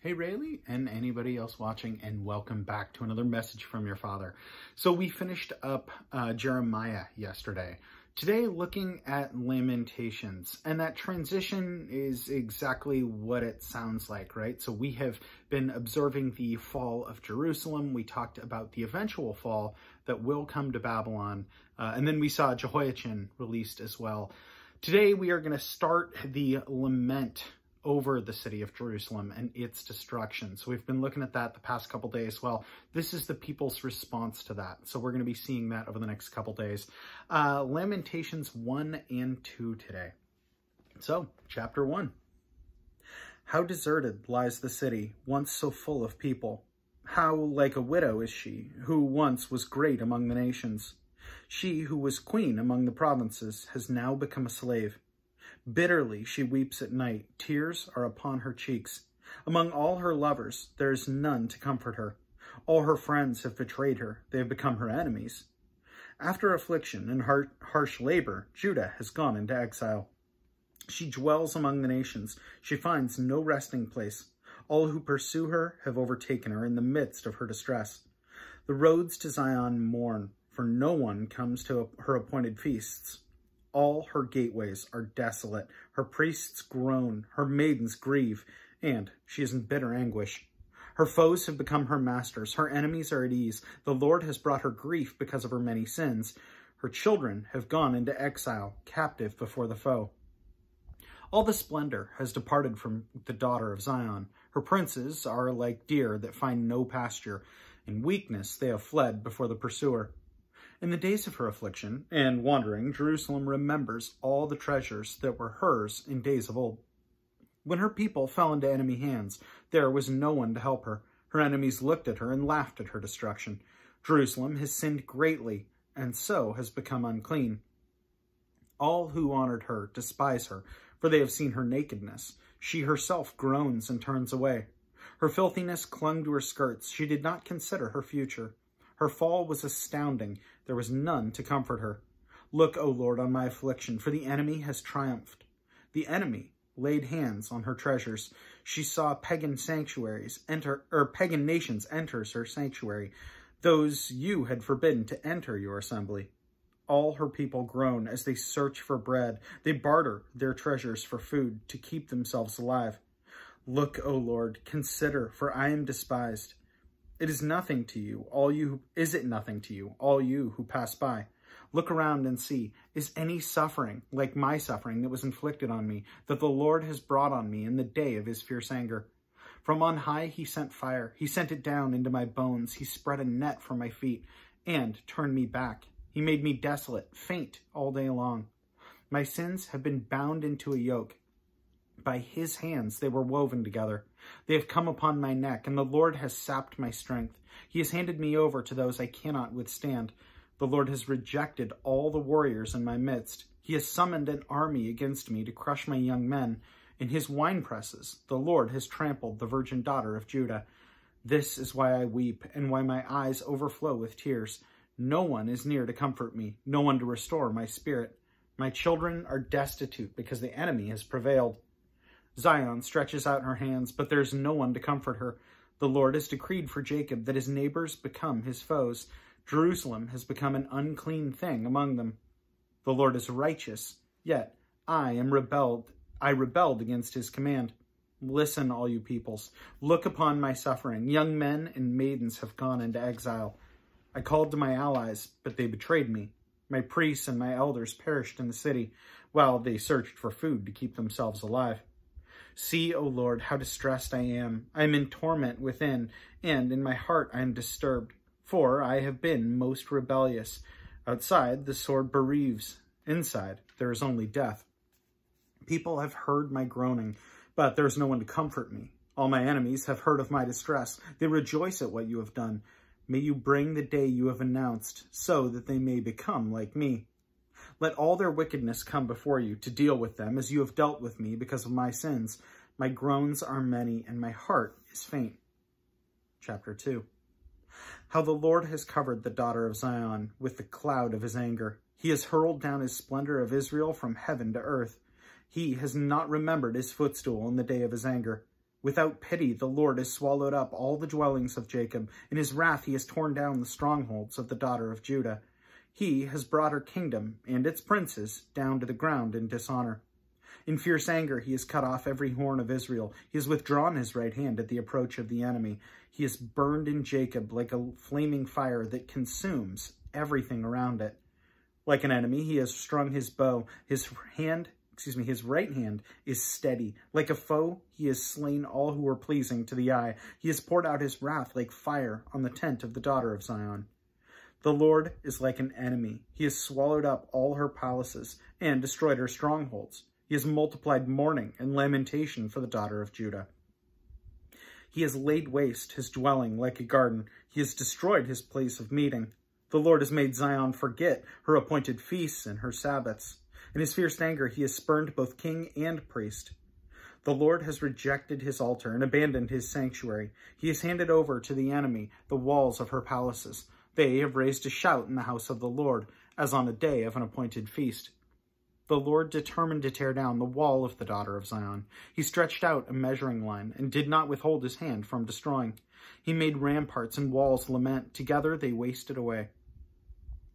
Hey Rayleigh and anybody else watching, and welcome back to another message from your father. So we finished up Jeremiah yesterday. Today looking at Lamentations, and that transition is exactly what it sounds like, right? So we have been observing the fall of Jerusalem. We talked about the eventual fall that will come to Babylon, and then we saw Jehoiachin released as well. Today we are going to start the lament over the city of Jerusalem and its destruction. So we've been looking at that the past couple days. Well, this is the people's response to that. So we're going to be seeing that over the next couple days. Lamentations 1 and 2 today. So, chapter 1. How deserted lies the city, once so full of people. How like a widow is she, who once was great among the nations. She who was queen among the provinces has now become a slave. Bitterly she weeps at night. Tears are upon her cheeks. Among all her lovers, there is none to comfort her. All her friends have betrayed her. They have become her enemies. After affliction and harsh labor, Judah has gone into exile. She dwells among the nations. She finds no resting place. All who pursue her have overtaken her in the midst of her distress. The roads to Zion mourn, for no one comes to her appointed feasts. All her gateways are desolate. Her priests groan, her maidens grieve, and she is in bitter anguish. Her foes have become her masters. Her enemies are at ease. The Lord has brought her grief because of her many sins. Her children have gone into exile, captive before the foe. All the splendor has departed from the daughter of Zion. Her princes are like deer that find no pasture. In weakness they have fled before the pursuer. In the days of her affliction and wandering, Jerusalem remembers all the treasures that were hers in days of old. When her people fell into enemy hands, there was no one to help her. Her enemies looked at her and laughed at her destruction. Jerusalem has sinned greatly, and so has become unclean. All who honored her despise her, for they have seen her nakedness. She herself groans and turns away. Her filthiness clung to her skirts. She did not consider her future. Her fall was astounding. There was none to comfort her. Look, O Lord, on my affliction, for the enemy has triumphed. The enemy laid hands on her treasures. She saw pagan nations enter her sanctuary, those you had forbidden to enter your assembly. All her people groan as they search for bread. They barter their treasures for food to keep themselves alive. Look, O Lord, consider, for I am despised. Is it nothing to you, all you who pass by? Look around and see, is any suffering like my suffering that was inflicted on me, that the Lord has brought on me in the day of his fierce anger? From on high he sent fire. He sent it down into my bones. He spread a net for my feet and turned me back. He made me desolate, faint all day long. My sins have been bound into a yoke. By his hands they were woven together. They have come upon my neck, and the Lord has sapped my strength. He has handed me over to those I cannot withstand. The Lord has rejected all the warriors in my midst. He has summoned an army against me to crush my young men. In his winepresses the Lord has trampled the virgin daughter of Judah. This is why I weep, and why my eyes overflow with tears. No one is near to comfort me, no one to restore my spirit. My children are destitute because the enemy has prevailed. Zion stretches out her hands, but there is no one to comfort her. The Lord has decreed for Jacob that his neighbors become his foes. Jerusalem has become an unclean thing among them. The Lord is righteous, yet I rebelled against his command. Listen, all you peoples. Look upon my suffering. Young men and maidens have gone into exile. I called to my allies, but they betrayed me. My priests and my elders perished in the city, while they searched for food to keep themselves alive. See, O Lord, how distressed I am. I am in torment within, and in my heart I am disturbed, for I have been most rebellious. Outside, the sword bereaves. Inside, there is only death. People have heard my groaning, but there is no one to comfort me. All my enemies have heard of my distress. They rejoice at what you have done. May you bring the day you have announced, so that they may become like me. Let all their wickedness come before you to deal with them as you have dealt with me because of my sins. My groans are many and my heart is faint. Chapter 2. How the Lord has covered the daughter of Zion with the cloud of his anger. He has hurled down his splendor of Israel from heaven to earth. He has not remembered his footstool in the day of his anger. Without pity, the Lord has swallowed up all the dwellings of Jacob. In his wrath, he has torn down the strongholds of the daughter of Judah. He has brought her kingdom and its princes down to the ground in dishonor. In fierce anger, he has cut off every horn of Israel. He has withdrawn his right hand at the approach of the enemy. He has burned in Jacob like a flaming fire that consumes everything around it. Like an enemy, he has strung his bow. His right hand is steady. Like a foe, he has slain all who were pleasing to the eye. He has poured out his wrath like fire on the tent of the daughter of Zion. The Lord is like an enemy. He has swallowed up all her palaces and destroyed her strongholds. He has multiplied mourning and lamentation for the daughter of Judah. He has laid waste his dwelling like a garden. He has destroyed his place of meeting. The Lord has made Zion forget her appointed feasts and her Sabbaths. In his fierce anger, he has spurned both king and priest. The Lord has rejected his altar and abandoned his sanctuary. He has handed over to the enemy the walls of her palaces. They have raised a shout in the house of the Lord, as on a day of an appointed feast. The Lord determined to tear down the wall of the daughter of Zion. He stretched out a measuring line and did not withhold his hand from destroying. He made ramparts and walls lament. Together they wasted away.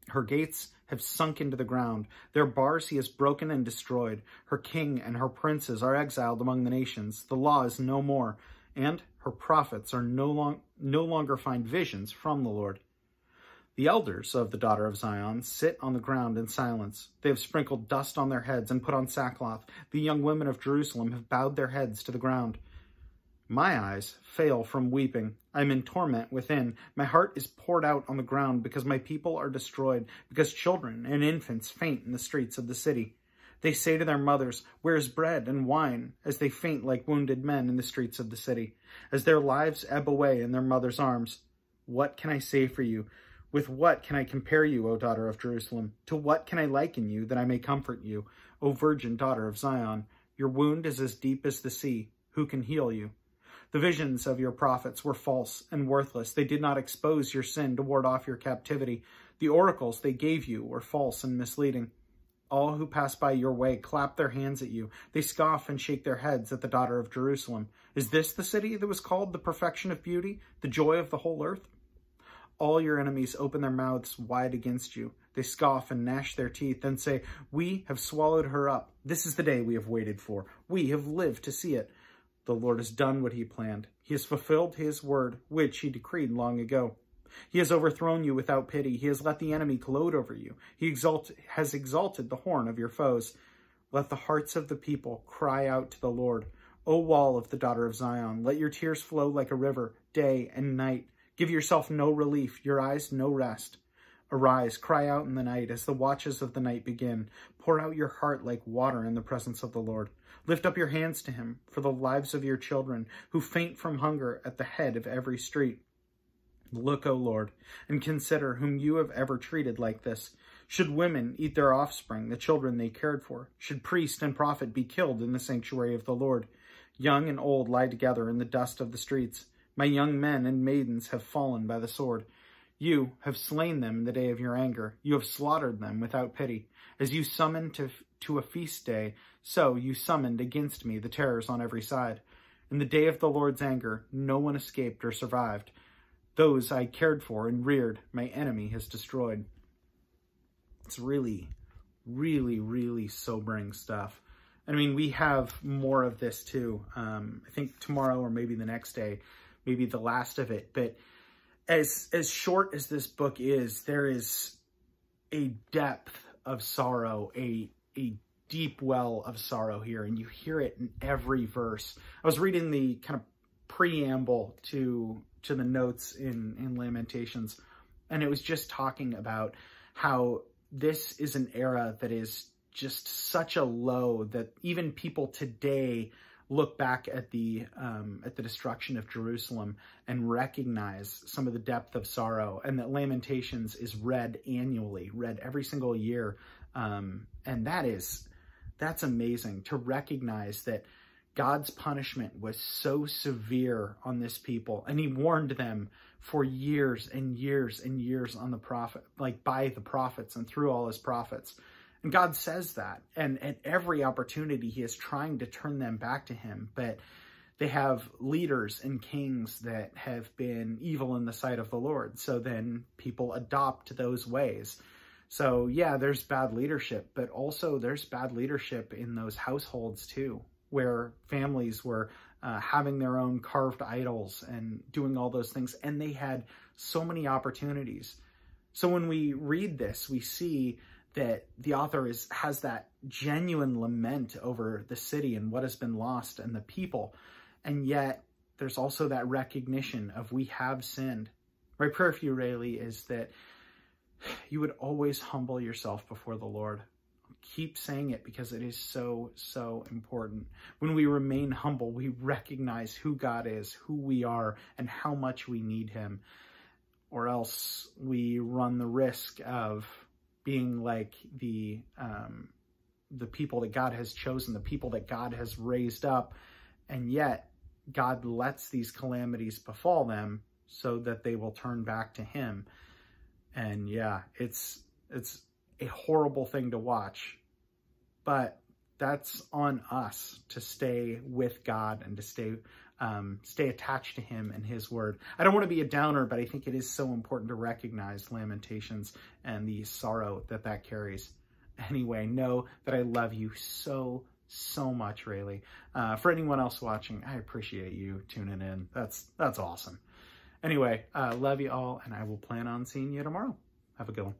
Her gates have sunk into the ground. Their bars he has broken and destroyed. Her king and her princes are exiled among the nations. The law is no more, and her prophets are no longer find visions from the Lord. The elders of the daughter of Zion sit on the ground in silence. They have sprinkled dust on their heads and put on sackcloth. The young women of Jerusalem have bowed their heads to the ground. My eyes fail from weeping. I am in torment within. My heart is poured out on the ground because my people are destroyed, because children and infants faint in the streets of the city. They say to their mothers, "Where is bread and wine?" as they faint like wounded men in the streets of the city, as their lives ebb away in their mother's arms. What can I say for you? With what can I compare you, O daughter of Jerusalem? To what can I liken you that I may comfort you, O virgin daughter of Zion? Your wound is as deep as the sea. Who can heal you? The visions of your prophets were false and worthless. They did not expose your sin to ward off your captivity. The oracles they gave you were false and misleading. All who pass by your way clap their hands at you. They scoff and shake their heads at the daughter of Jerusalem. Is this the city that was called the perfection of beauty, the joy of the whole earth? All your enemies open their mouths wide against you. They scoff and gnash their teeth and say, "We have swallowed her up. This is the day we have waited for. We have lived to see it." The Lord has done what he planned. He has fulfilled his word, which he decreed long ago. He has overthrown you without pity. He has let the enemy gloat over you. He has exalted the horn of your foes. Let the hearts of the people cry out to the Lord. O wall of the daughter of Zion, let your tears flow like a river, day and night. Give yourself no relief, your eyes no rest. Arise, cry out in the night as the watches of the night begin. Pour out your heart like water in the presence of the Lord. Lift up your hands to him for the lives of your children who faint from hunger at the head of every street. Look, O Lord, and consider whom you have ever treated like this. Should women eat their offspring, the children they cared for? Should priest and prophet be killed in the sanctuary of the Lord? Young and old lie together in the dust of the streets. My young men and maidens have fallen by the sword. You have slain them in the day of your anger. You have slaughtered them without pity. As you summoned to a feast day, so you summoned against me the terrors on every side. In the day of the Lord's anger, no one escaped or survived. Those I cared for and reared, my enemy has destroyed. It's really, really, really sobering stuff. I mean, we have more of this too. I think tomorrow or maybe the next day, maybe the last of it. But as short as this book is, there is a depth of sorrow, a deep well of sorrow here, and you hear it in every verse. I was reading the kind of preamble to the notes in Lamentations, and it was just talking about how this is an era that is just such a low that even people today look back at the destruction of Jerusalem and recognize some of the depth of sorrow, and that Lamentations is read annually, read every single year. And that's amazing to recognize that God's punishment was so severe on this people, and he warned them for years and years and years on by the prophets and through all his prophets. And God says that, and at every opportunity he is trying to turn them back to him, but They have leaders and kings that have been evil in the sight of the Lord. So then people adopt those ways. So yeah, there's bad leadership, but also there's bad leadership in those households too, where families were having their own carved idols and doing all those things. And they had so many opportunities. So when we read this, we see that the author has that genuine lament over the city and what has been lost and the people. And yet there's also that recognition of we have sinned. My prayer for you, Rayleigh, is that you would always humble yourself before the Lord. Keep saying it because it is so, so important. When we remain humble, we recognize who God is, who we are, and how much we need him. Or else we run the risk of being like the people that God has chosen, the people that God has raised up, and yet God lets these calamities befall them so that they will turn back to him. And yeah, it's a horrible thing to watch, but that's on us to stay with God and to stay attached to him and his word. I don't want to be a downer, but I think it is so important to recognize Lamentations and the sorrow that carries. Anyway, know that I love you so, so much, Rayleigh. For anyone else watching, I appreciate you tuning in. That's awesome. Anyway, love you all, and I will plan on seeing you tomorrow. Have a good one.